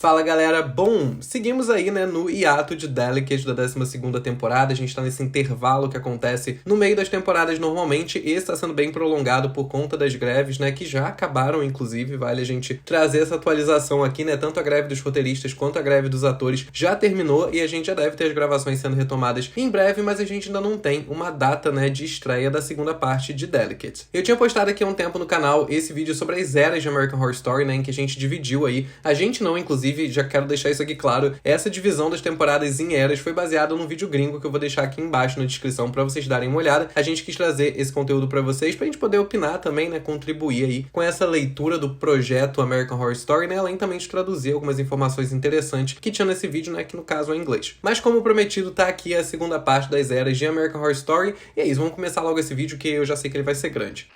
Fala galera, bom, seguimos aí no hiato de Delicate da 12ª temporada, a gente tá nesse intervalo que acontece no meio das temporadas normalmente, e está sendo bem prolongado por conta das greves, que já acabaram inclusive, vale a gente trazer essa atualização aqui, tanto a greve dos roteiristas quanto a greve dos atores já terminou e a gente já deve ter as gravações sendo retomadas em breve, mas a gente ainda não tem uma data, de estreia da segunda parte de Delicate. Eu tinha postado aqui há um tempo no canal esse vídeo sobre as eras de American Horror Story, em que a gente dividiu aí, a gente não, inclusive, já quero deixar isso aqui claro, essa divisão das temporadas em eras foi baseada num vídeo gringo que eu vou deixar aqui embaixo na descrição pra vocês darem uma olhada. A gente quis trazer esse conteúdo pra vocês, pra gente poder opinar também, contribuir aí com essa leitura do projeto American Horror Story, além também de traduzir algumas informações interessantes que tinha nesse vídeo, que no caso é em inglês. Mas como prometido, tá aqui a segunda parte das eras de American Horror Story, e é isso, vamos começar logo esse vídeo que eu já sei que ele vai ser grande.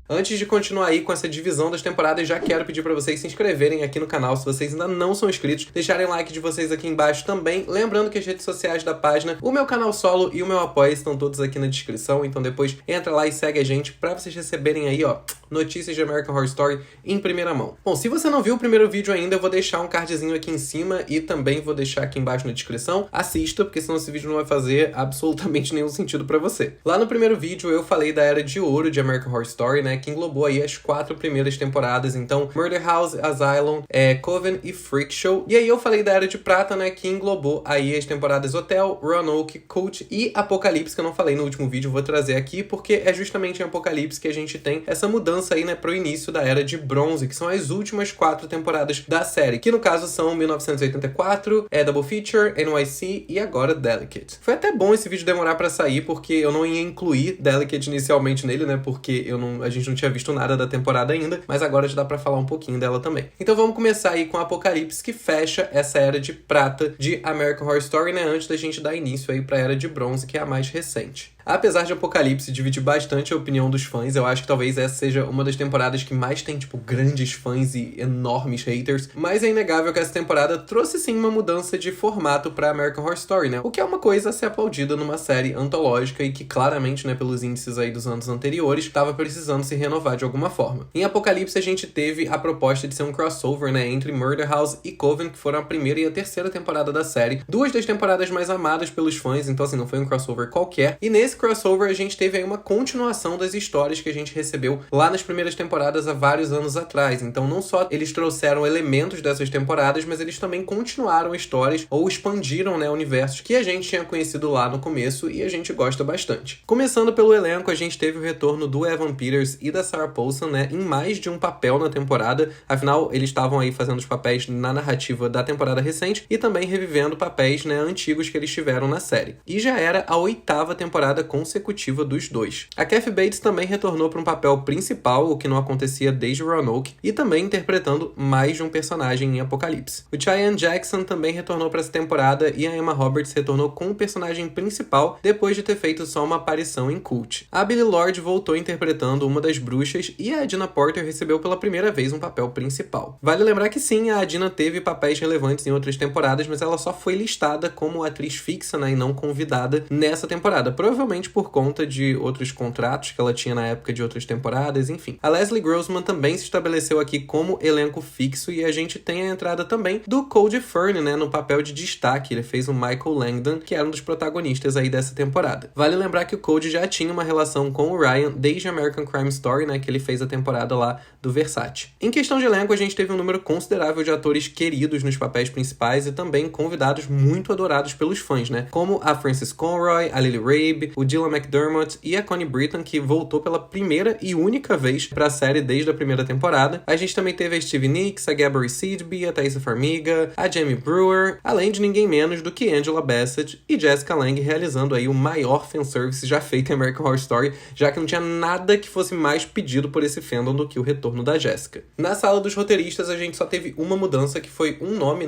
Antes de continuar aí com essa divisão das temporadas, já quero pedir pra vocês se inscreverem aqui no canal, se vocês ainda não são inscritos, deixarem o like de vocês aqui embaixo também, lembrando que as redes sociais da página, o meu canal solo e o meu apoio estão todos aqui na descrição, então depois entra lá e segue a gente pra vocês receberem aí, notícias de American Horror Story em primeira mão. Bom, se você não viu o primeiro vídeo ainda, eu vou deixar um cardzinho aqui em cima e também vou deixar aqui embaixo na descrição. Assista, porque senão esse vídeo não vai fazer absolutamente nenhum sentido pra você. Lá no primeiro vídeo eu falei da Era de Ouro de American Horror Story, que englobou aí as 4 primeiras temporadas, então Murder House, Asylum, Coven e Freak Show. E aí eu falei da Era de Prata, que englobou aí as temporadas Hotel, Roanoke, Cult e Apocalipse, que eu não falei no último vídeo, vou trazer aqui, porque é justamente em Apocalipse que a gente tem essa mudança aí, pro início da Era de Bronze, que são as últimas 4 temporadas da série, que no caso são 1984, Double Feature, NYC e agora Delicate. Foi até bom esse vídeo demorar pra sair, porque eu não ia incluir Delicate inicialmente nele, porque a gente não tinha visto nada da temporada ainda, mas agora já dá pra falar um pouquinho dela também. Então vamos começar aí com Apocalipse, que fecha essa Era de Prata de American Horror Story, antes da gente dar início aí pra Era de Bronze, que é a mais recente. Apesar de Apocalipse dividir bastante a opinião dos fãs, eu acho que talvez essa seja uma das temporadas que mais tem, grandes fãs e enormes haters, mas é inegável que essa temporada trouxe sim uma mudança de formato pra American Horror Story, o que é uma coisa a ser aplaudida numa série antológica e que claramente, pelos índices aí dos anos anteriores, estava precisando se renovar de alguma forma. Em Apocalipse a gente teve a proposta de ser um crossover, entre Murder House e Coven, que foram a primeira e a terceira temporada da série, 2 das temporadas mais amadas pelos fãs, então assim, não foi um crossover qualquer, e nesse crossover a gente teve aí uma continuação das histórias que a gente recebeu lá nas primeiras temporadas há vários anos atrás. Então não só eles trouxeram elementos dessas temporadas, mas eles também continuaram histórias ou expandiram, universos que a gente tinha conhecido lá no começo e a gente gosta bastante. Começando pelo elenco, a gente teve o retorno do Evan Peters e da Sarah Paulson, em mais de um papel na temporada. Afinal, eles estavam aí fazendo os papéis na narrativa da temporada recente e também revivendo papéis, antigos que eles tiveram na série. E já era a 8ª temporada consecutiva dos dois. A Kathy Bates também retornou para um papel principal, o que não acontecia desde Roanoke, e também interpretando mais de um personagem em Apocalipse. O Cheyenne Jackson também retornou para essa temporada e a Emma Roberts retornou com o personagem principal depois de ter feito só uma aparição em Cult. A Billie Lourd voltou interpretando uma das bruxas e a Adina Porter recebeu pela primeira vez um papel principal. Vale lembrar que sim, a Adina teve papéis relevantes em outras temporadas, mas ela só foi listada como atriz fixa, e não convidada nessa temporada. Provavelmente por conta de outros contratos que ela tinha na época de outras temporadas, enfim. A Leslie Grossman também se estabeleceu aqui como elenco fixo e a gente tem a entrada também do Cody Fern, no papel de destaque. Ele fez o Michael Langdon, que era um dos protagonistas aí dessa temporada. Vale lembrar que o Cody já tinha uma relação com o Ryan desde American Crime Story, que ele fez a temporada lá do Versace. Em questão de elenco, a gente teve um número considerável de atores queridos nos papéis principais e também convidados muito adorados pelos fãs, como a Frances Conroy, a Lily Rabe, o Dylan McDermott e a Connie Britton, que voltou pela primeira e única vez pra série desde a primeira temporada. A gente também teve a Stevie Nicks, a Gabourey Sidby, a Thaisa Farmiga, a Jamie Brewer, além de ninguém menos do que Angela Bassett e Jessica Lange realizando aí o maior fanservice já feito em American Horror Story, já que não tinha nada que fosse mais pedido por esse fandom do que o retorno da Jessica. Na sala dos roteiristas, a gente só teve uma mudança, que foi um nome,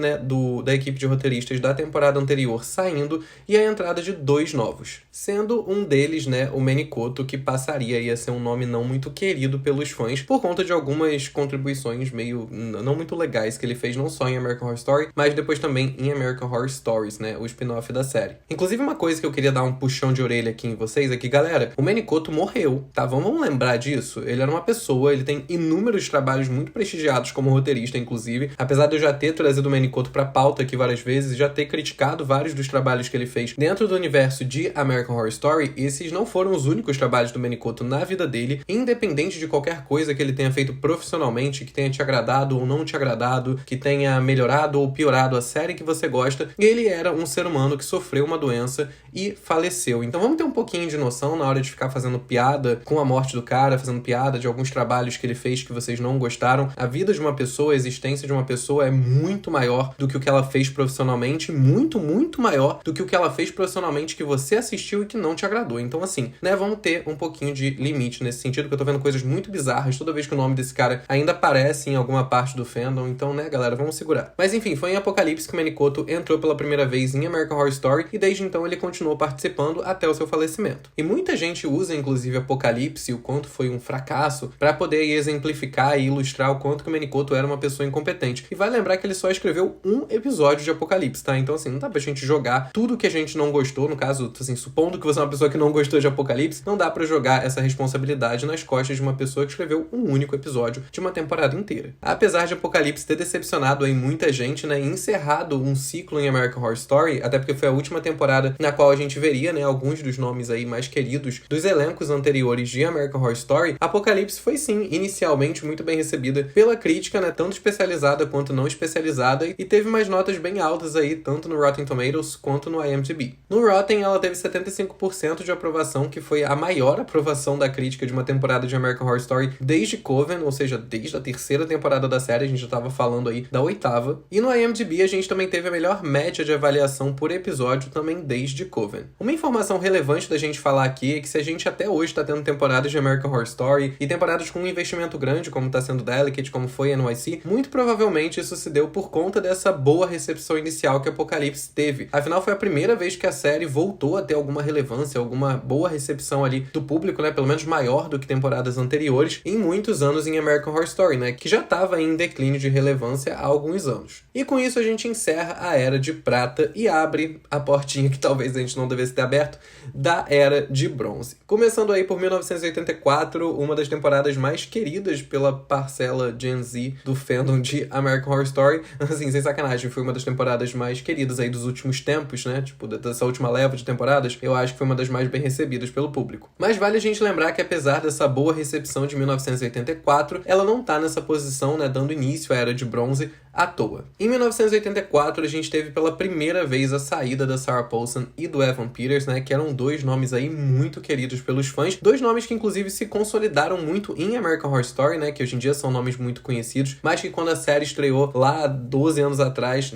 da equipe de roteiristas da temporada anterior saindo e a entrada de 2 novos, sendo sendo um deles, né, o Manny Coto, que passaria aí a ser um nome não muito querido pelos fãs, por conta de algumas contribuições meio não muito legais que ele fez, não só em American Horror Story, mas depois também em American Horror Stories, né, o spin-off da série. Inclusive, uma coisa que eu queria dar um puxão de orelha aqui em vocês é que, galera, o Manny Coto morreu, tá? Vamos lembrar disso? Ele era uma pessoa, ele tem inúmeros trabalhos muito prestigiados como roteirista, inclusive, apesar de eu já ter trazido o Manny Coto pra pauta aqui várias vezes e já ter criticado vários dos trabalhos que ele fez dentro do universo de American Horror Story, esses não foram os únicos trabalhos do Manny Coto na vida dele, independente de qualquer coisa que ele tenha feito profissionalmente, que tenha te agradado ou não te agradado, que tenha melhorado ou piorado a série que você gosta, ele era um ser humano que sofreu uma doença e faleceu. Então vamos ter um pouquinho de noção na hora de ficar fazendo piada com a morte do cara, fazendo piada de alguns trabalhos que ele fez que vocês não gostaram. A vida de uma pessoa, a existência de uma pessoa é muito maior do que o que ela fez profissionalmente, muito, muito maior do que o que ela fez profissionalmente que você assistiu e que não te agradou. Então assim, né, vamos ter um pouquinho de limite nesse sentido, que eu tô vendo coisas muito bizarras toda vez que o nome desse cara ainda aparece em alguma parte do fandom, então, né, galera, vamos segurar. Mas enfim, foi em Apocalipse que o Manny Coto entrou pela primeira vez em American Horror Story e desde então ele continuou participando até o seu falecimento. E muita gente usa, inclusive, Apocalipse, o quanto foi um fracasso, pra poder exemplificar e ilustrar o quanto que o Manny Coto era uma pessoa incompetente. E vai lembrar que ele só escreveu um episódio de Apocalipse, tá? Então, assim, não dá pra gente jogar tudo que a gente não gostou, no caso, assim, supondo que você é uma pessoa que não gostou de Apocalipse, não dá pra jogar essa responsabilidade nas costas de uma pessoa que escreveu um único episódio de uma temporada inteira. Apesar de Apocalipse ter decepcionado aí muita gente, né, e encerrado um ciclo em American Horror Story, até porque foi a última temporada na qual a gente veria, né, alguns dos nomes aí mais queridos dos elencos anteriores de American Horror Story, Apocalipse foi sim, inicialmente, muito bem recebida pela crítica, né, tanto especializada quanto não especializada, e teve mais notas bem altas aí, tanto no Rotten Tomatoes quanto no IMDb. No Rotten, ela teve 75% de aprovação, que foi a maior aprovação da crítica de uma temporada de American Horror Story desde Coven, ou seja, desde a terceira temporada da série, a gente já tava falando aí da oitava. E no IMDb a gente também teve a melhor média de avaliação por episódio também desde Coven. Uma informação relevante da gente falar aqui é que se a gente até hoje tá tendo temporadas de American Horror Story e temporadas com um investimento grande, como tá sendo Delicate, como foi NYC, muito provavelmente isso se deu por conta dessa boa recepção inicial que Apocalipse teve. Afinal, foi a primeira vez que a série voltou a ter alguma relevância, alguma boa recepção ali do público, né, pelo menos maior do que temporadas anteriores, em muitos anos em American Horror Story, né, que já tava em declínio de relevância há alguns anos. E com isso a gente encerra a Era de Prata e abre a portinha que talvez a gente não devesse ter aberto, da Era de Bronze. Começando aí por 1984, uma das temporadas mais queridas pela parcela Gen Z do fandom de American Horror Story. Assim, sem sacanagem, foi uma das temporadas mais queridas aí dos últimos tempos, né? Tipo, dessa última leva de temporadas, eu acho que foi uma das mais bem recebidas pelo público. Mas vale a gente lembrar que apesar dessa boa recepção de 1984, ela não tá nessa posição, né, dando início à Era de Bronze à toa. Em 1984, a gente teve pela primeira vez a saída da Sarah Paulson e do Evan Peters, né, que eram dois nomes aí muito queridos pelos fãs, dois nomes que inclusive se consolidaram muito em American Horror Story, né, que hoje em dia são nomes muito conhecidos, mas que quando a série estreou lá 12 anos atrás,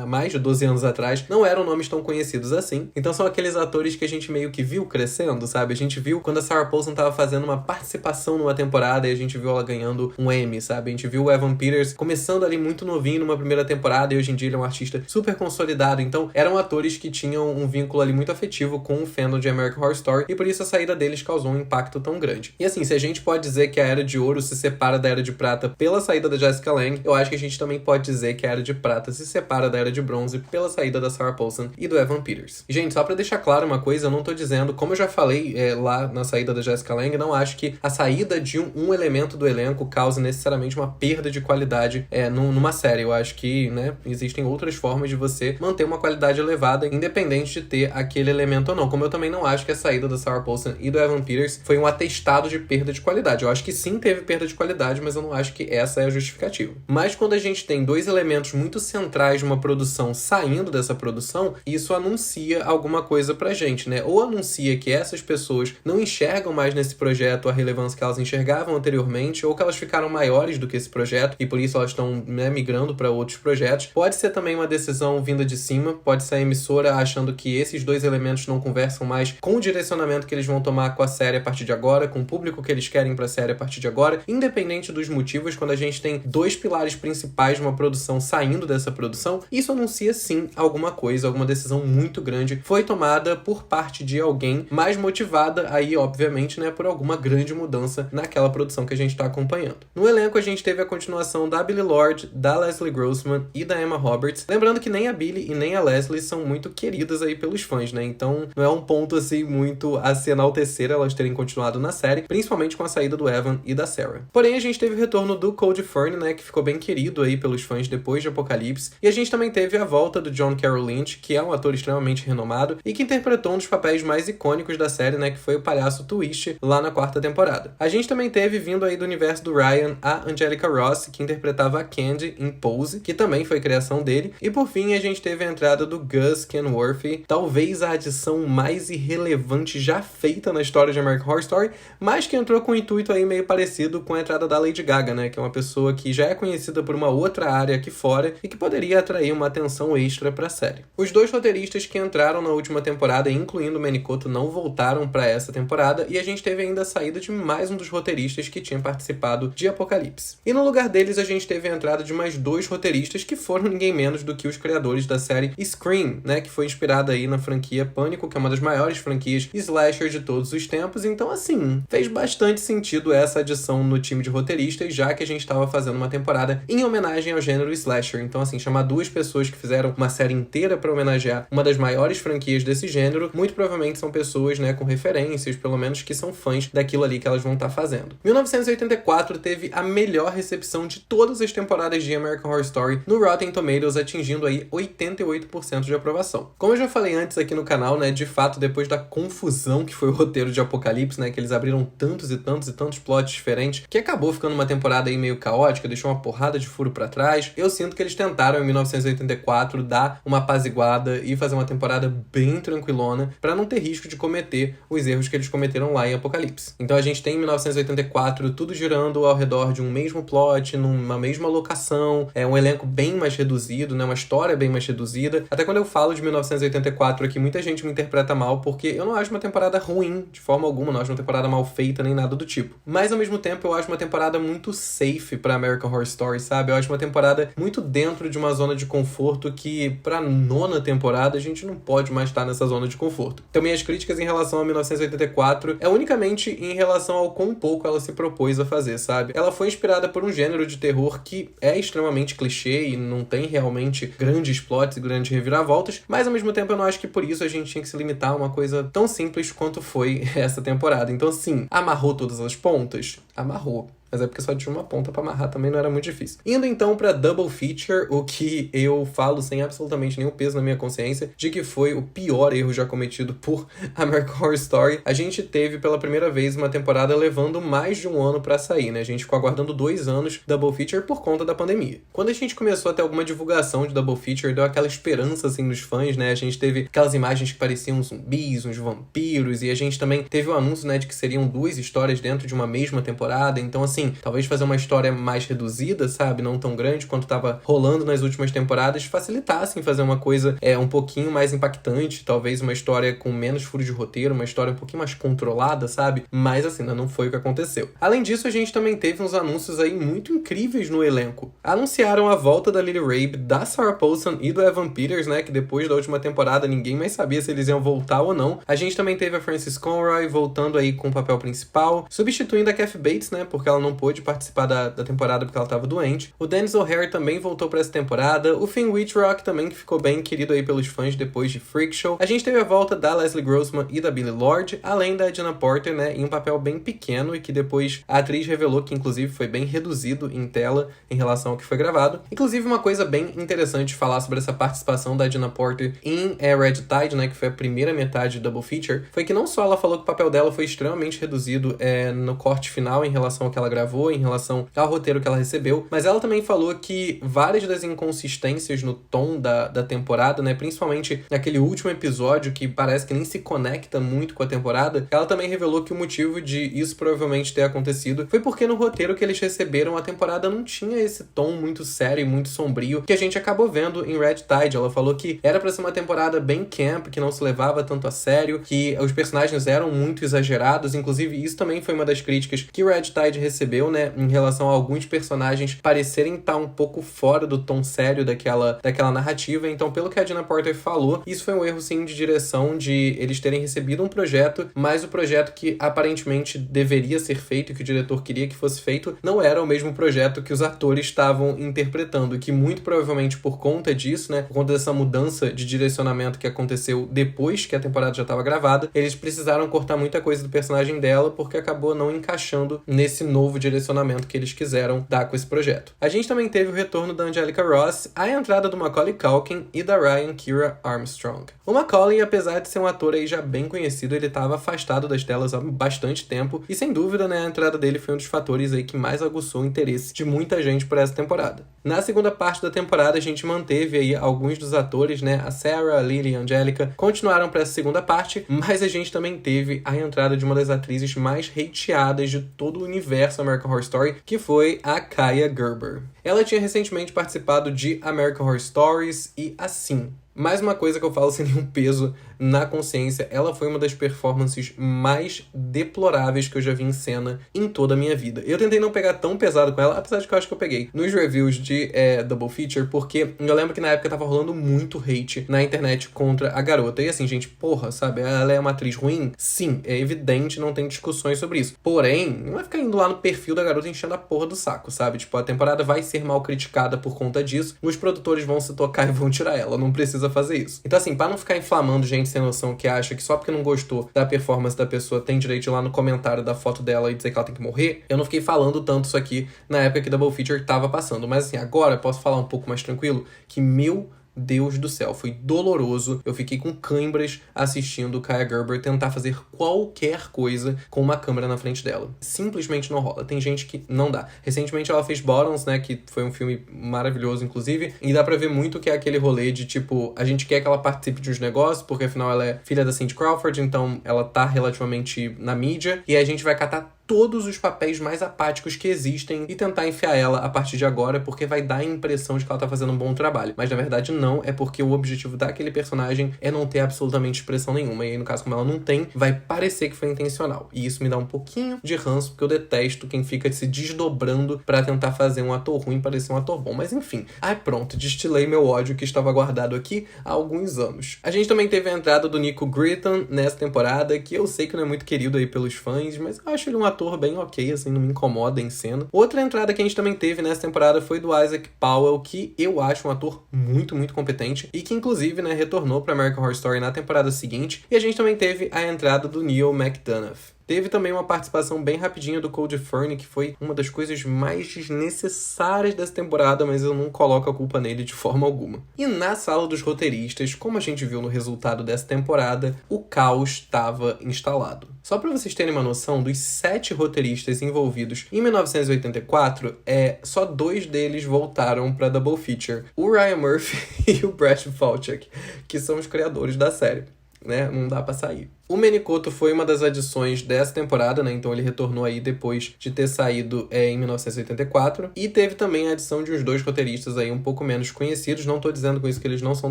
mais de 12 anos atrás, não eram nomes tão conhecidos assim. Então são aqueles atores que a gente meio que viu crescendo, sabe? A gente viu quando a Sarah Paulson tava fazendo uma participação numa temporada e a gente viu ela ganhando um Emmy, sabe? A gente viu o Evan Peters começando ali muito novinho numa primeira temporada e hoje em dia ele é um artista super consolidado. Então eram atores que tinham um vínculo ali muito afetivo com o fandom de American Horror Story e por isso a saída deles causou um impacto tão grande. E assim, se a gente pode dizer que a Era de Ouro se separa da Era de Prata pela saída da Jessica Lange, eu acho que a gente também pode dizer que a Era de Prata se separa da Era de Bronze pela saída da Sarah Paulson e do Evan Peters. E, gente, só pra deixar claro uma coisa, eu não tô dizendo, como eu já falei lá na saída da Jessica Lange, não acho que a saída de um elemento do elenco cause necessariamente uma perda de qualidade numa série. Eu acho que, né, existem outras formas de você manter uma qualidade elevada, independente de ter aquele elemento ou não. Como eu também não acho que a saída da Sarah Paulson e do Evan Peters foi um atestado de perda de qualidade. Eu acho que sim teve perda de qualidade, mas eu não acho que essa é a justificativa. Mas quando a gente tem dois elementos muito centrais de uma produção saindo dessa produção, isso anuncia alguma coisa pra gente, né? Ou anuncia que essas pessoas não enxergam mais nesse projeto a relevância que elas enxergavam anteriormente, ou que elas ficaram maiores do que esse projeto e por isso elas estão, né, migrando para outros projetos. Pode ser também uma decisão vinda de cima, pode ser a emissora achando que esses dois elementos não conversam mais com o direcionamento que eles vão tomar com a série a partir de agora, com o público que eles querem pra série a partir de agora, independente dos motivos. Quando a gente tem dois pilares principais de uma produção saindo dessa produção, isso anuncia sim alguma coisa, alguma decisão muito grande foi tomada por parte de alguém mais motivada aí, obviamente, né, por alguma grande mudança naquela produção que a gente tá acompanhando. No elenco, a gente teve a continuação da Billie Lourd, da Leslie Grossman e da Emma Roberts. Lembrando que nem a Billie e nem a Leslie são muito queridas aí pelos fãs, né? Então, não é um ponto, assim, muito a se enaltecer elas terem continuado na série, principalmente com a saída do Evan e da Sarah. Porém, a gente teve o retorno do Cody Fern, né, que ficou bem querido aí pelos fãs depois de Apocalipse. E a gente também teve a volta do John Carroll Lynch, que é um ator extremamente renomado e que interpretou um dos papéis mais icônicos da série, né, que foi o palhaço Twist lá na 4ª temporada. A gente também teve, vindo aí do universo do Ryan, a Angelica Ross, que interpretava a Candy em Pose, que também foi criação dele. E por fim, a gente teve a entrada do Gus Kenworthy, talvez a adição mais irrelevante já feita na história de American Horror Story, mas que entrou com um intuito aí meio parecido com a entrada da Lady Gaga, né, que é uma pessoa que já é conhecida por uma outra área aqui fora e que poderia atrair uma atenção extra pra série. Os 2 roteiristas que entraram na última temporada, incluindo o Manicoto, não voltaram pra essa temporada, e a gente teve ainda a saída de mais um dos roteiristas que tinha participado de Apocalipse. E no lugar deles, a gente teve a entrada de mais 2 roteiristas que foram ninguém menos do que os criadores da série Scream, né, que foi inspirada aí na franquia Pânico, que é uma das maiores franquias slasher de todos os tempos. Então, assim, fez bastante sentido essa adição no time de roteiristas, já que a gente estava fazendo uma temporada em homenagem ao gênero slasher. Então, assim, chamar 2 pessoas que fizeram uma série inteira para homenagear uma das maiores franquias desse gênero, muito provavelmente são pessoas, né, com referências, pelo menos que são fãs daquilo ali que elas vão estar fazendo. 1984 teve a melhor recepção de todas as temporadas de American Horror Story no Rotten Tomatoes, atingindo aí 88% de aprovação. Como eu já falei antes aqui no canal, né, de fato, depois da confusão que foi o roteiro de Apocalipse, né, que eles abriram tantos e tantos e tantos plots diferentes, que acabou ficando uma temporada aí meio caótica, deixou uma porrada de furo pra trás, eu sinto que eles tentaram em 1984 dar uma apaziguada e fazer uma temporada bem tranquilona pra não ter risco de cometer os erros que eles cometeram lá em Apocalipse. Então a gente tem em 1984 tudo girando ao redor de um mesmo plot, numa mesma locação, um elenco bem mais reduzido, né, uma história bem mais reduzida. Até quando eu falo de 1984 aqui, muita gente me interpreta mal, porque eu não acho uma temporada ruim, de forma alguma, não acho uma temporada mal feita, nem nada do tipo. Mas ao mesmo tempo eu acho uma temporada muito safe pra American Horror Story, sabe? Eu acho uma temporada muito dentro de uma zona de conforto que, pra 9ª temporada, a gente não pode mais estar nessa zona de conforto. Então minhas críticas em relação a 1984 é unicamente em relação ao quão pouco ela se propôs a fazer, sabe? Ela foi inspirada por um gênero de terror que é extremamente clichê e não tem realmente grandes plots e grandes reviravoltas, mas ao mesmo tempo eu não acho que por isso a gente tinha que se limitar a uma coisa tão simples quanto foi essa temporada. Então, sim, amarrou todas as pontas? Amarrou. Mas é porque só tinha uma ponta pra amarrar, também não era muito difícil. Indo então pra Double Feature, o que eu falo sem absolutamente nenhum peso na minha consciência, de que foi o pior erro já cometido por American Horror Story. A gente teve pela primeira vez uma temporada levando mais de um ano pra sair, né? A gente ficou aguardando 2 anos Double Feature por conta da pandemia. Quando a gente começou a ter alguma divulgação de Double Feature, deu aquela esperança, assim, nos fãs, né? A gente teve aquelas imagens que pareciam uns zumbis, uns vampiros, e a gente também teve o anúncio, né, de que seriam 2 histórias dentro de uma mesma temporada. Então, assim, talvez fazer uma história mais reduzida, sabe? Não tão grande quanto tava rolando nas últimas temporadas, facilitassem fazer uma coisa um pouquinho mais impactante, talvez uma história com menos furo de roteiro, uma história um pouquinho mais controlada, sabe? Mas assim, ainda não foi o que aconteceu. Além disso, a gente também teve uns anúncios aí muito incríveis no elenco. Anunciaram a volta da Lily Rabe, da Sarah Paulson e do Evan Peters, né? Que depois da última temporada ninguém mais sabia se eles iam voltar ou não. A gente também teve a Frances Conroy voltando aí com o papel principal, substituindo a Kathy Bates, né? Porque ela não pôde participar da temporada porque ela tava doente. O Dennis O'Hare também voltou pra essa temporada. O Finn Wittrock também, que ficou bem querido aí pelos fãs depois de Freak Show. A gente teve a volta da Leslie Grossman e da Billie Lourd, além da Jenna Porter, né, em um papel bem pequeno e que depois a atriz revelou que inclusive foi bem reduzido em tela em relação ao que foi gravado. Inclusive uma coisa bem interessante de falar sobre essa participação da Jenna Porter em Red Tide, né, que foi a primeira metade de Double Feature, foi que não só ela falou que o papel dela foi extremamente reduzido no corte final em relação ao que ela gravou, em relação ao roteiro que ela recebeu, mas ela também falou que várias das inconsistências no tom da temporada, né, principalmente naquele último episódio que parece que nem se conecta muito com a temporada, ela também revelou que o motivo de isso provavelmente ter acontecido foi porque no roteiro que eles receberam a temporada não tinha esse tom muito sério e muito sombrio que a gente acabou vendo em Red Tide. Ela falou que era pra ser uma temporada bem camp, que não se levava tanto a sério, que os personagens eram muito exagerados, inclusive isso também foi uma das críticas que Red Tide recebeu percebeu, né, em relação a alguns personagens parecerem estar um pouco fora do tom sério daquela narrativa. Então, pelo que a Jenna Porter falou, isso foi um erro, sim, de direção, de eles terem recebido um projeto, mas o projeto que aparentemente deveria ser feito, que o diretor queria que fosse feito, não era o mesmo projeto que os atores estavam interpretando, que muito provavelmente por conta disso, né, por conta dessa mudança de direcionamento que aconteceu depois que a temporada já estava gravada, eles precisaram cortar muita coisa do personagem dela, porque acabou não encaixando nesse novo direcionamento que eles quiseram dar com esse projeto. A gente também teve o retorno da Angelica Ross, a entrada do Macaulay Culkin e da Ryan Kiera Armstrong. O Macaulay, apesar de ser um ator aí já bem conhecido, ele estava afastado das telas há bastante tempo, e sem dúvida, né, a entrada dele foi um dos fatores aí que mais aguçou o interesse de muita gente por essa temporada. Na segunda parte da temporada, a gente manteve aí alguns dos atores, né, a Sarah, a Lily e a Angelica, continuaram para essa segunda parte, mas a gente também teve a entrada de uma das atrizes mais hateadas de todo o universo American Horror Story, que foi a Kaia Gerber. Ela tinha recentemente participado de American Horror Stories e assim, mais uma coisa que eu falo sem nenhum peso na consciência, ela foi uma das performances mais deploráveis que eu já vi em cena em toda a minha vida. Eu tentei não pegar tão pesado com ela, apesar de que eu acho que eu peguei nos reviews de Double Feature, porque eu lembro que na época tava rolando muito hate na internet contra a garota. E assim, gente, porra, sabe? Ela é uma atriz ruim? Sim, é evidente, não tem discussões sobre isso. Porém, não vai ficar indo lá no perfil da garota enchendo a porra do saco, sabe? Tipo, a temporada vai ser mal criticada por conta disso, os produtores vão se tocar e vão tirar ela, não precisa fazer isso. Então assim, pra não ficar inflamando gente sem noção que acha que só porque não gostou da performance da pessoa tem direito de ir lá no comentário da foto dela e dizer que ela tem que morrer, eu não fiquei falando tanto isso aqui na época que Double Feature tava passando. Mas assim, agora posso falar um pouco mais tranquilo que meu Deus do céu, foi doloroso. Eu fiquei com câimbras assistindo Kaia Gerber tentar fazer qualquer coisa com uma câmera na frente dela. Simplesmente não rola. Tem gente que não dá. Recentemente ela fez Bottoms, né, que foi um filme maravilhoso, inclusive, e dá pra ver muito que é aquele rolê de, tipo, a gente quer que ela participe de uns negócios, porque afinal ela é filha da Cindy Crawford, então ela tá relativamente na mídia, e a gente vai catar todos os papéis mais apáticos que existem e tentar enfiar ela a partir de agora, porque vai dar a impressão de que ela tá fazendo um bom trabalho. Mas na verdade não, é porque o objetivo daquele personagem é não ter absolutamente expressão nenhuma. E aí, no caso, como ela não tem, vai parecer que foi intencional. E isso me dá um pouquinho de ranço, porque eu detesto quem fica se desdobrando pra tentar fazer um ator ruim parecer um ator bom. Mas enfim. Ai, pronto, destilei meu ódio que estava guardado aqui há alguns anos. A gente também teve a entrada do Nico Gritton nessa temporada, que eu sei que não é muito querido aí pelos fãs, mas eu acho ele um ator bem ok, assim, não me incomoda em cena. Outra entrada que a gente também teve nessa temporada foi do Isaac Powell, que eu acho um ator muito, muito competente e que, inclusive, né, retornou pra American Horror Story na temporada seguinte. E a gente também teve a entrada do Neil McDonough. Teve também uma participação bem rapidinha do Cole Fernie, que foi uma das coisas mais desnecessárias dessa temporada, mas eu não coloco a culpa nele de forma alguma. E na sala dos roteiristas, como a gente viu no resultado dessa temporada, o caos estava instalado. Só para vocês terem uma noção, dos 7 roteiristas envolvidos em 1984, só 2 deles voltaram para Double Feature. O Ryan Murphy e o Brett Falchuk, que são os criadores da série, né? Não dá pra sair. O Menicoto foi uma das adições dessa temporada, né? Então ele retornou aí depois de ter saído em 1984. E teve também a adição de uns 2 roteiristas aí um pouco menos conhecidos. Não tô dizendo com isso que eles não são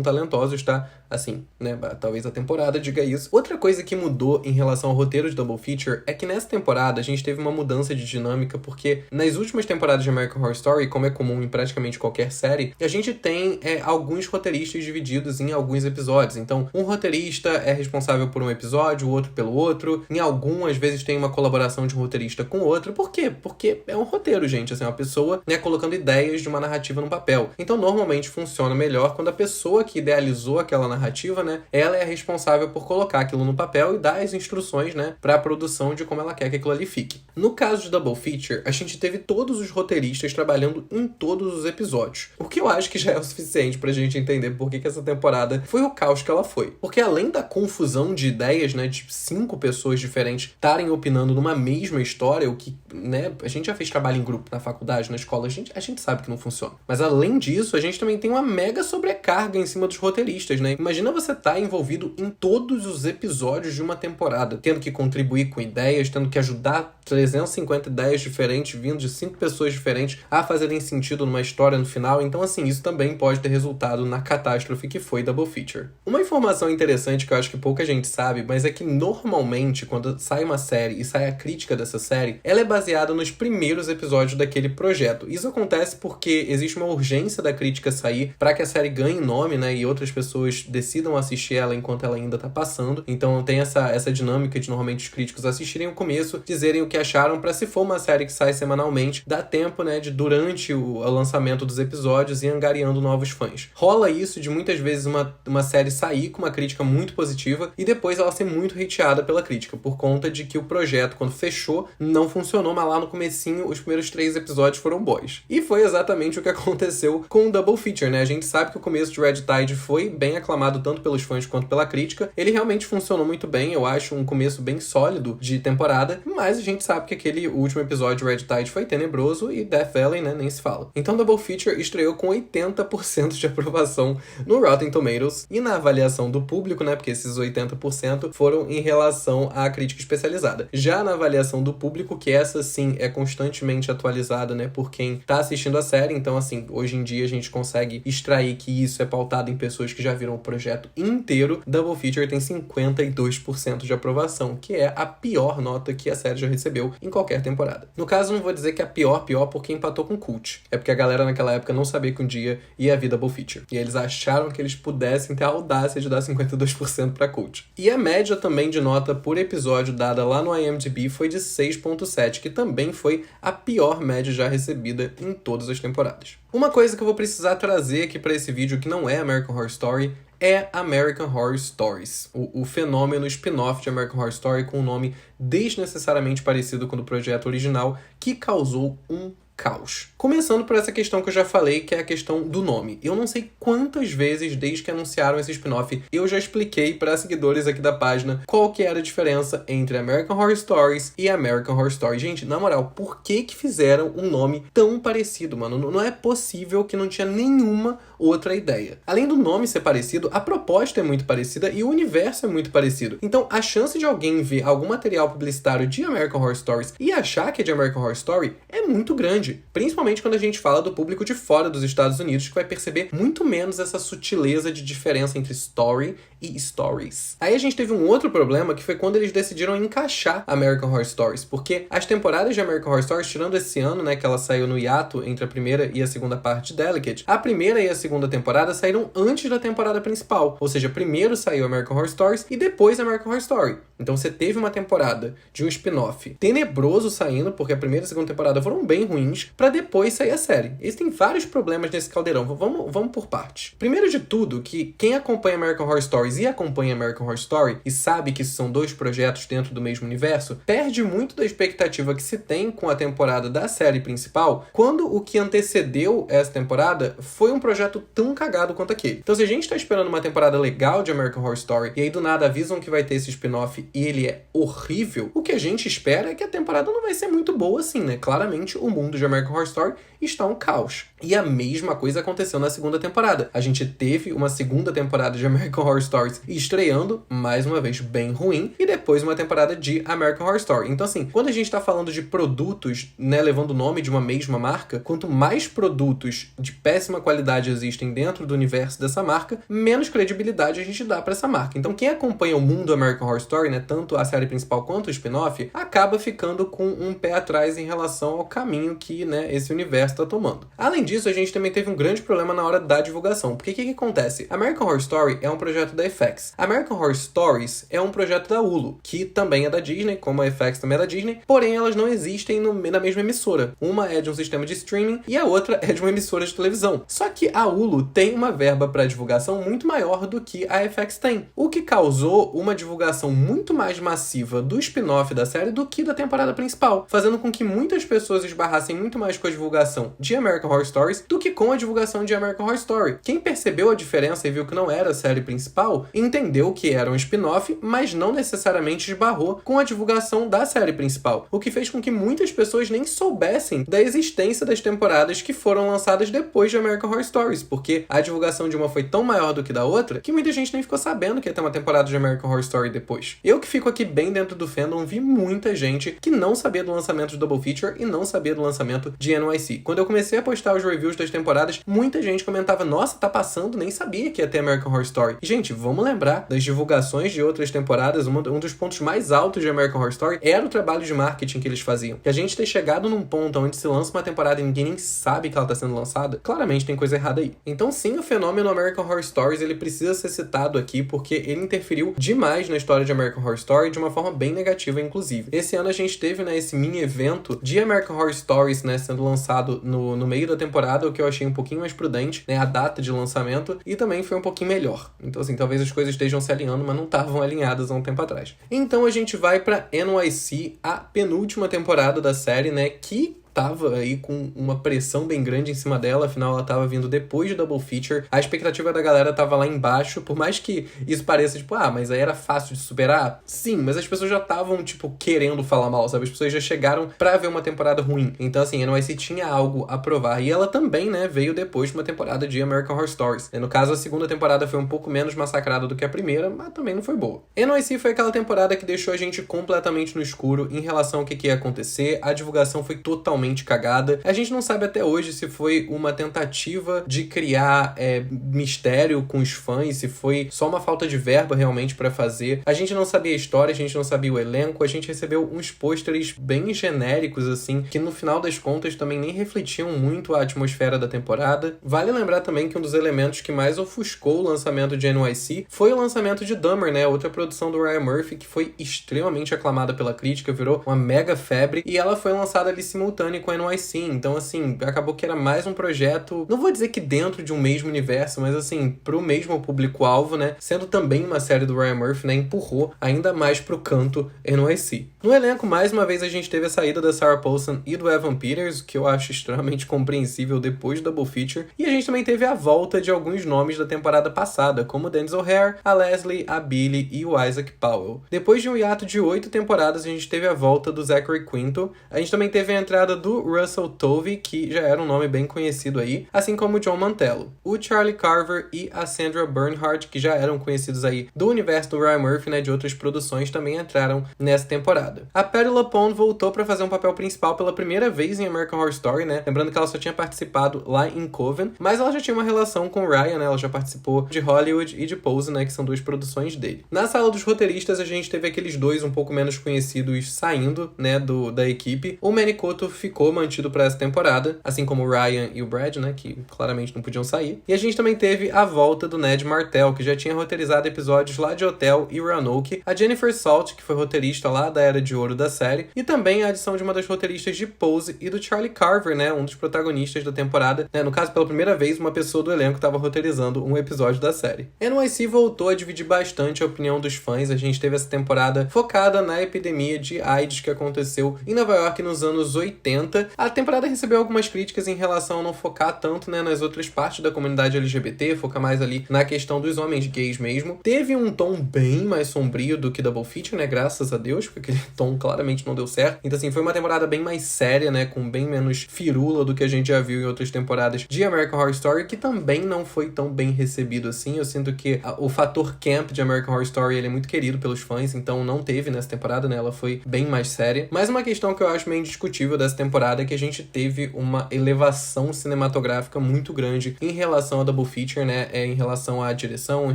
talentosos, tá? Assim, né? Talvez a temporada diga isso. Outra coisa que mudou em relação ao roteiro de Double Feature é que nessa temporada a gente teve uma mudança de dinâmica, porque nas últimas temporadas de American Horror Story, como é comum em praticamente qualquer série, a gente tem alguns roteiristas divididos em alguns episódios. Então, um roteirista é responsável por um episódio, o outro pelo outro. Em algum, às vezes, tem uma colaboração de um roteirista com o outro. Por quê? Porque é um roteiro, gente. Assim, uma pessoa, né, colocando ideias de uma narrativa no papel. Então, normalmente, funciona melhor quando a pessoa que idealizou aquela narrativa, né, ela é a responsável por colocar aquilo no papel e dar as instruções, né, pra produção de como ela quer que aquilo ali fique. No caso de Double Feature, a gente teve todos os roteiristas trabalhando em todos os episódios. O que eu acho que já é o suficiente pra gente entender por que essa temporada foi o caos que ela foi. Porque além da confusão de ideias, né, de 5 pessoas diferentes estarem opinando numa mesma história, o que, né, a gente já fez trabalho em grupo na faculdade, na escola, a gente sabe que não funciona. Mas além disso, a gente também tem uma mega sobrecarga sobrecarga em cima dos roteiristas, né? Imagina você estar envolvido em todos os episódios de uma temporada, tendo que contribuir com ideias, tendo que ajudar 350 ideias diferentes, vindo de 5 pessoas diferentes a fazerem sentido numa história no final. Então, assim, isso também pode ter resultado na catástrofe que foi Double Feature. Uma informação interessante que eu acho que pouca gente sabe, mas é que normalmente, quando sai uma série e sai a crítica dessa série, ela é baseada nos primeiros episódios daquele projeto. Isso acontece porque existe uma urgência da crítica sair para que a série ganhe nome, né, e outras pessoas decidam assistir ela enquanto ela ainda tá passando. Então tem essa dinâmica de normalmente os críticos assistirem o começo, dizerem o que acharam, para se for uma série que sai semanalmente, dá tempo, né, de durante o lançamento dos episódios ir angariando novos fãs. Rola isso de muitas vezes uma série sair com uma crítica muito positiva e depois ela ser muito hateada pela crítica, por conta de que o projeto, quando fechou, não funcionou, mas lá no comecinho os primeiros 3 episódios foram bons. E foi exatamente o que aconteceu com o Double Feature, né? A gente sabe que o começo de Red Tide foi bem aclamado tanto pelos fãs quanto pela crítica. Ele realmente funcionou muito bem, eu acho um começo bem sólido de temporada, mas a gente sabe que aquele último episódio de Red Tide foi tenebroso e Death Valley, né, nem se fala. Então Double Feature estreou com 80% de aprovação no Rotten Tomatoes e na avaliação do público, né, porque esses 80% foram em relação à crítica especializada. Já na avaliação do público, que essa sim é constantemente atualizada, né, por quem tá assistindo a série, então assim, hoje em dia a gente consegue extrair que isso é pautado em pessoas que já viram o projeto inteiro. Double Feature tem 52% de aprovação, que é a pior nota que a série já recebeu em qualquer temporada. No caso, não vou dizer que é a pior porque empatou com Cult. É porque a galera naquela época não sabia que um dia ia vir Double Feature. E eles acharam que eles pudessem ter a audácia de dar 52% pra Cult. E a média também de nota por episódio dada lá no IMDb foi de 6.7, que também foi a pior média já recebida em todas as temporadas. Uma coisa que eu vou precisar trazer aqui pra esse vídeo que não é American Horror Story é American Horror Stories, o fenômeno spin-off de American Horror Story com um nome desnecessariamente parecido com o do projeto original, que causou um caos. Começando por essa questão que eu já falei, que é a questão do nome. Eu não sei quantas vezes, desde que anunciaram esse spin-off, eu já expliquei para seguidores aqui da página qual que era a diferença entre American Horror Stories e American Horror Story. Gente, na moral, por que fizeram um nome tão parecido, mano? Não é possível que não tinha nenhuma outra ideia. Além do nome ser parecido, a proposta é muito parecida e o universo é muito parecido. Então, a chance de alguém ver algum material publicitário de American Horror Stories e achar que é de American Horror Story é muito grande. Principalmente quando a gente fala do público de fora dos Estados Unidos, que vai perceber muito menos essa sutileza de diferença entre story e stories. Aí a gente teve um outro problema, que foi quando eles decidiram encaixar American Horror Stories, porque as temporadas de American Horror Stories, tirando esse ano, né, que ela saiu no hiato entre a primeira e a segunda parte de Delicate, a primeira e a segunda temporada saíram antes da temporada principal, ou seja, primeiro saiu American Horror Stories e depois American Horror Story. Então você teve uma temporada de um spin-off tenebroso saindo, porque a primeira e a segunda temporada foram bem ruins, pra depois sair a série. Existem vários problemas nesse caldeirão. Vamos por partes. Primeiro de tudo, que quem acompanha American Horror Stories e acompanha American Horror Story e sabe que são 2 projetos dentro do mesmo universo, perde muito da expectativa que se tem com a temporada da série principal, quando o que antecedeu essa temporada foi um projeto tão cagado quanto aquele. Então, se a gente tá esperando uma temporada legal de American Horror Story e aí do nada avisam que vai ter esse spin-off e ele é horrível, o que a gente espera é que a temporada não vai ser muito boa assim, né? Claramente, o mundo de American Horror Story está um caos. E a mesma coisa aconteceu na segunda temporada. A gente teve uma segunda temporada de American Horror Stories estreando, mais uma vez, bem ruim, e depois uma temporada de American Horror Story. Então, assim, quando a gente tá falando de produtos, né, levando o nome de uma mesma marca, quanto mais produtos de péssima qualidade existem dentro do universo dessa marca, menos credibilidade a gente dá pra essa marca. Então, quem acompanha o mundo American Horror Story, né, tanto a série principal quanto o spin-off, acaba ficando com um pé atrás em relação ao caminho que, né, esse universo tá tomando. Além disso, a gente também teve um grande problema na hora da divulgação. Porque o que acontece? American Horror Story é um projeto da FX. American Horror Stories é um projeto da Hulu, que também é da Disney, como a FX também é da Disney, porém elas não existem na mesma emissora. Uma é de um sistema de streaming e a outra é de uma emissora de televisão. Só que a Hulu tem uma verba para divulgação muito maior do que a FX tem, o que causou uma divulgação muito mais massiva do spin-off da série do que da temporada principal, fazendo com que muitas pessoas pessoas esbarrassem muito mais com a divulgação de American Horror Stories do que com a divulgação de American Horror Story. Quem percebeu a diferença e viu que não era a série principal, entendeu que era um spin-off, mas não necessariamente esbarrou com a divulgação da série principal, o que fez com que muitas pessoas nem soubessem da existência das temporadas que foram lançadas depois de American Horror Stories, porque a divulgação de uma foi tão maior do que da outra, que muita gente nem ficou sabendo que ia ter uma temporada de American Horror Story depois. Eu que fico aqui bem dentro do fandom, vi muita gente que não sabia do lançamento de Double Feature e não sabia do lançamento de NYC. Quando eu comecei a postar os reviews das temporadas, muita gente comentava, nossa, tá passando, nem sabia que ia ter American Horror Story. E, gente, vamos lembrar das divulgações de outras temporadas, um dos pontos mais altos de American Horror Story era o trabalho de marketing que eles faziam. E a gente ter chegado num ponto onde se lança uma temporada e ninguém nem sabe que ela tá sendo lançada, claramente tem coisa errada aí. Então, sim, o fenômeno American Horror Stories, ele precisa ser citado aqui, porque ele interferiu demais na história de American Horror Story, de uma forma bem negativa, inclusive. Esse ano a gente teve, né, esse mini evento de American Horror Stories, né, sendo lançado no meio da temporada, o que eu achei um pouquinho mais prudente, né, a data de lançamento, e também foi um pouquinho melhor. Então, assim, talvez as coisas estejam se alinhando, mas não estavam alinhadas há um tempo atrás. Então a gente vai pra NYC, a penúltima temporada da série, né, que tava aí com uma pressão bem grande em cima dela, afinal ela tava vindo depois de Double Feature, a expectativa da galera tava lá embaixo, por mais que isso pareça, tipo, mas aí era fácil de superar, sim, mas as pessoas já estavam, tipo, querendo falar mal, sabe, as pessoas já chegaram pra ver uma temporada ruim, então assim, a NYC tinha algo a provar, e ela também, né, veio depois de uma temporada de American Horror Stories, no caso a segunda temporada foi um pouco menos massacrada do que a primeira, mas também não foi boa. NYC foi aquela temporada que deixou a gente completamente no escuro em relação ao que ia acontecer, a divulgação foi totalmente cagada. A gente não sabe até hoje se foi uma tentativa de criar mistério com os fãs, se foi só uma falta de verba realmente pra fazer. A gente não sabia a história, a gente não sabia o elenco, a gente recebeu uns pôsteres bem genéricos, assim, que no final das contas também nem refletiam muito a atmosfera da temporada. Vale lembrar também que um dos elementos que mais ofuscou o lançamento de NYC foi o lançamento de Dahmer, né? Outra produção do Ryan Murphy que foi extremamente aclamada pela crítica, virou uma mega febre, e ela foi lançada ali simultânea com NYC, então assim, acabou que era mais um projeto, não vou dizer que dentro de um mesmo universo, mas assim, pro mesmo público-alvo, né, sendo também uma série do Ryan Murphy, né, empurrou ainda mais pro canto NYC. No elenco, mais uma vez, a gente teve a saída da Sarah Paulson e do Evan Peters, que eu acho extremamente compreensível depois do Double Feature, e a gente também teve a volta de alguns nomes da temporada passada, como Denzel O'Hare, a Leslie, a Billy e o Isaac Powell. Depois de um hiato de 8 temporadas, a gente teve a volta do Zachary Quinto, a gente também teve a entrada do Russell Tovey, que já era um nome bem conhecido aí, assim como o John Mantello. O Charlie Carver e a Sandra Bernhard, que já eram conhecidos aí do universo do Ryan Murphy, né, de outras produções, também entraram nessa temporada. A Patti LuPone voltou para fazer um papel principal pela primeira vez em American Horror Story, né, lembrando que ela só tinha participado lá em Coven, mas ela já tinha uma relação com o Ryan, né, ela já participou de Hollywood e de Pose, né, que são duas produções dele. Na sala dos roteiristas, a gente teve aqueles dois um pouco menos conhecidos saindo, né, da equipe. O Manny Coto ficou mantido para essa temporada, assim como o Ryan e o Brad, né, que claramente não podiam sair. E a gente também teve a volta do Ned Martell, que já tinha roteirizado episódios lá de Hotel e Roanoke, a Jennifer Salt, que foi roteirista lá da Era de Ouro da série, e também a adição de uma das roteiristas de Pose e do Charlie Carver, né, um dos protagonistas da temporada, né, no caso, pela primeira vez, uma pessoa do elenco estava roteirizando um episódio da série. NYC voltou a dividir bastante a opinião dos fãs, a gente teve essa temporada focada na epidemia de AIDS que aconteceu em Nova York nos anos 80. A temporada recebeu algumas críticas em relação a não focar tanto, né, nas outras partes da comunidade LGBT, focar mais ali na questão dos homens gays mesmo. Teve um tom bem mais sombrio do que Double Feature, né, graças a Deus, porque aquele tom claramente não deu certo. Então assim, foi uma temporada bem mais séria, né, com bem menos firula do que a gente já viu em outras temporadas de American Horror Story, que também não foi tão bem recebido assim. Eu sinto que o fator camp de American Horror Story, ele é muito querido pelos fãs, então não teve nessa temporada, né, ela foi bem mais séria. Mas uma questão que eu acho meio indiscutível dessa temporada é que a gente teve uma elevação cinematográfica muito grande em relação a Double Feature, né, em relação à direção, em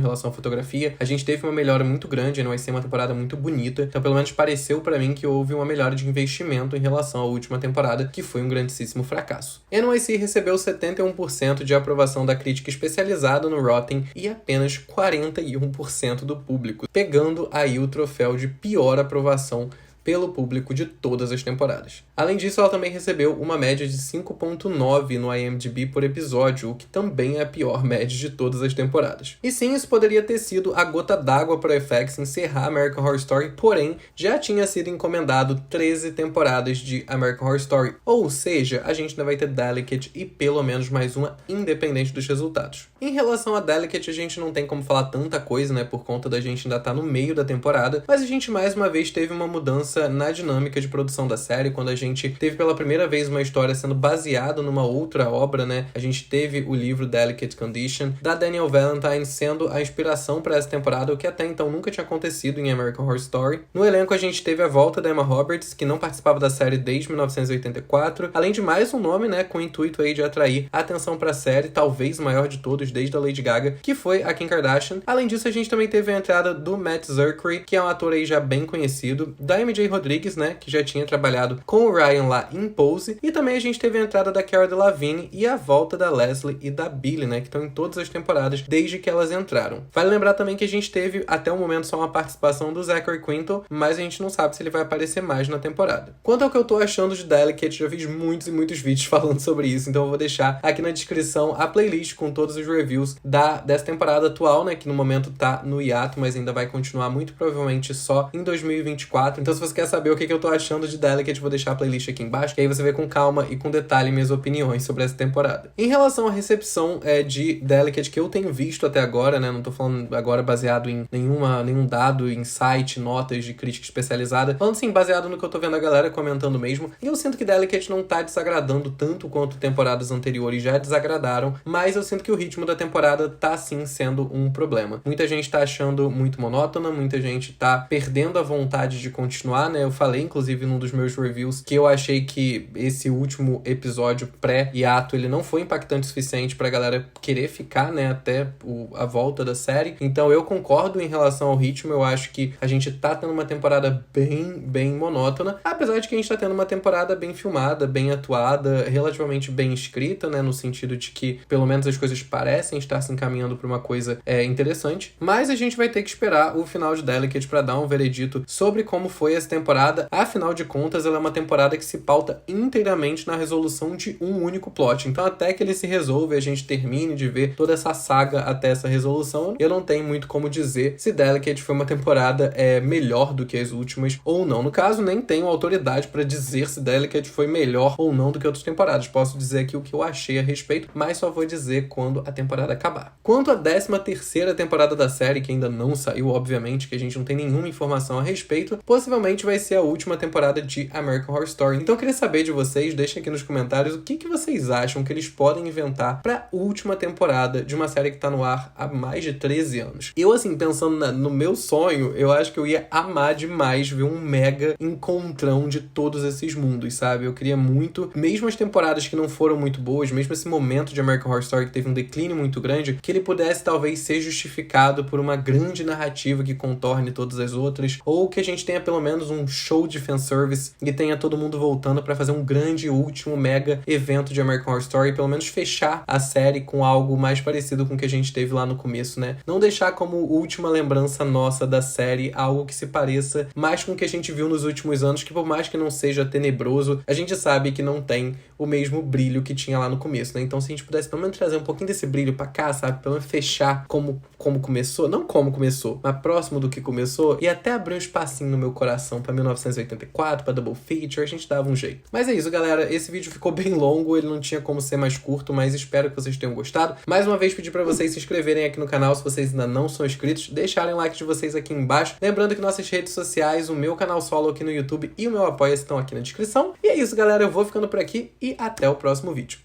relação à fotografia. A gente teve uma melhora muito grande, não vai ser uma temporada muito bonita, então pelo menos pareceu pra mim que houve uma melhora de investimento em relação à última temporada, que foi um grandíssimo fracasso. NYC recebeu 71% de aprovação da crítica especializada no Rotten e apenas 41% do público, pegando aí o troféu de pior aprovação pelo público de todas as temporadas. Além disso, ela também recebeu uma média de 5.9 no IMDb por episódio, o que também é a pior média de todas as temporadas. E sim, isso poderia ter sido a gota d'água para a FX encerrar American Horror Story, porém, já tinha sido encomendado 13 temporadas de American Horror Story, ou seja, a gente ainda vai ter Delicate e pelo menos mais uma, independente dos resultados. Em relação a Delicate, a gente não tem como falar tanta coisa, né, por conta da gente ainda estar no meio da temporada, mas a gente mais uma vez teve uma mudança na dinâmica de produção da série, quando a gente teve pela primeira vez uma história sendo baseada numa outra obra, né, a gente teve o livro Delicate Condition, da Danielle Valentine sendo a inspiração para essa temporada, o que até então nunca tinha acontecido em American Horror Story. No elenco a gente teve a volta da Emma Roberts, que não participava da série desde 1984, além de mais um nome, né, com o intuito aí de atrair a atenção para a série, talvez o maior de todos desde a Lady Gaga, que foi a Kim Kardashian. Além disso, a gente também teve a entrada do Matt Zurkery, que é um ator aí já bem conhecido, da MJ Rodrigues, né, que já tinha trabalhado com o Ryan lá em Pose, e também a gente teve a entrada da Cara Delevingne e a volta da Leslie e da Billie, né, que estão em todas as temporadas desde que elas entraram. Vale lembrar também que a gente teve até o momento só uma participação do Zachary Quinto, mas a gente não sabe se ele vai aparecer mais na temporada. Quanto ao que eu tô achando de Delicate, já fiz muitos e muitos vídeos falando sobre isso, então eu vou deixar aqui na descrição a playlist com todos os reviews dessa temporada atual, né, que no momento tá no hiato, mas ainda vai continuar muito provavelmente só em 2024. Então se você quer saber o que eu tô achando de Delicate, vou deixar a playlist aqui embaixo, que aí você vê com calma e com detalhe minhas opiniões sobre essa temporada. Em relação à recepção de Delicate que eu tenho visto até agora, né, não tô falando agora baseado em nenhum dado, em site, notas de crítica especializada, falando assim, baseado no que eu tô vendo a galera comentando mesmo, e eu sinto que Delicate não tá desagradando tanto quanto temporadas anteriores já desagradaram, mas eu sinto que o ritmo da temporada tá sim sendo um problema. Muita gente tá achando muito monótona, muita gente tá perdendo a vontade de continuar, né, eu falei inclusive num dos meus reviews que eu achei que esse último episódio pré-hiato, ele não foi impactante o suficiente pra galera querer ficar, né, até a volta da série. Então eu concordo em relação ao ritmo, eu acho que a gente tá tendo uma temporada bem monótona, apesar de que a gente tá tendo uma temporada bem filmada, bem atuada, relativamente bem escrita, né, no sentido de que pelo menos as coisas parecem estar se encaminhando pra uma coisa interessante, mas a gente vai ter que esperar o final de Delicate pra dar um veredito sobre como foi essa temporada. Afinal de contas, ela é uma temporada que se pauta inteiramente na resolução de um único plot, então até que ele se resolve, a gente termine de ver toda essa saga até essa resolução, eu não tenho muito como dizer se Delicate foi uma temporada melhor do que as últimas ou não. No caso, nem tenho autoridade pra dizer se Delicate foi melhor ou não do que outras temporadas. Posso dizer aqui o que eu achei a respeito, mas só vou dizer quando a temporada acabar. Quanto à 13ª temporada da série, que ainda não saiu, obviamente, que a gente não tem nenhuma informação a respeito, possivelmente vai ser a última temporada de American Horror Story. Então eu queria saber de vocês, deixem aqui nos comentários o que vocês acham que eles podem inventar pra última temporada de uma série que tá no ar há mais de 13 anos. Eu, assim, pensando no meu sonho, eu acho que eu ia amar demais ver um mega encontrão de todos esses mundos, sabe? Eu queria muito, mesmo as temporadas que não foram muito boas, mesmo esse momento de American Horror Story que teve um declínio muito grande, que ele pudesse talvez ser justificado por uma grande narrativa que contorne todas as outras, ou que a gente tenha pelo menos um show de fanservice e tenha todo mundo voltando pra fazer um grande último mega evento de American Horror Story, pelo menos fechar a série com algo mais parecido com o que a gente teve lá no começo, né? Não deixar como última lembrança nossa da série algo que se pareça mais com o que a gente viu nos últimos anos, que por mais que não seja tenebroso, a gente sabe que não tem o mesmo brilho que tinha lá no começo, né? Então se a gente pudesse pelo menos trazer um pouquinho desse brilho pra cá, sabe? Pelo menos fechar como começou, não como começou, mas próximo do que começou, e até abrir um espacinho no meu coração pra 1984, pra Double Feature, a gente dava um jeito. Mas é isso, galera, esse vídeo ficou bem longo, ele não tinha como ser mais curto, mas espero que vocês tenham gostado. Mais uma vez, pedir pra vocês se inscreverem aqui no canal se vocês ainda não são inscritos, deixarem o like de vocês aqui embaixo, lembrando que nossas redes sociais, o meu canal solo aqui no YouTube e o meu Apoia-se estão aqui na descrição. E é isso, galera, eu vou ficando por aqui e até o próximo vídeo.